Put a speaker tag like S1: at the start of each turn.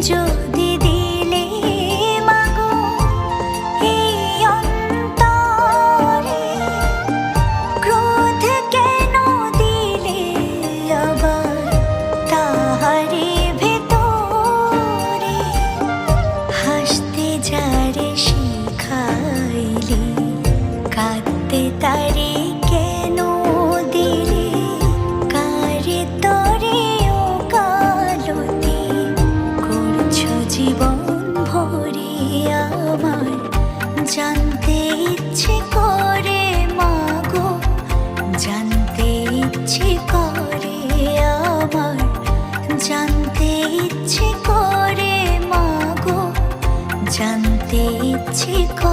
S1: যদি দিলে মাগো এই অন্তরে, ক্রোধ কেন দিলে আবার তাহারে ভেতরে? হাসতে যারে শিখাইলে, কাঁদতে তারে কেন দিলে? কারে তরে ও কালতি করছো জীবন ভরে আমার? জানতে ইচ্ছে করে মাগো, জানতে ইচ্ছে করে আমার, জানতে ইচ্ছে করে মাগো, জানতে ইচ্ছে করে।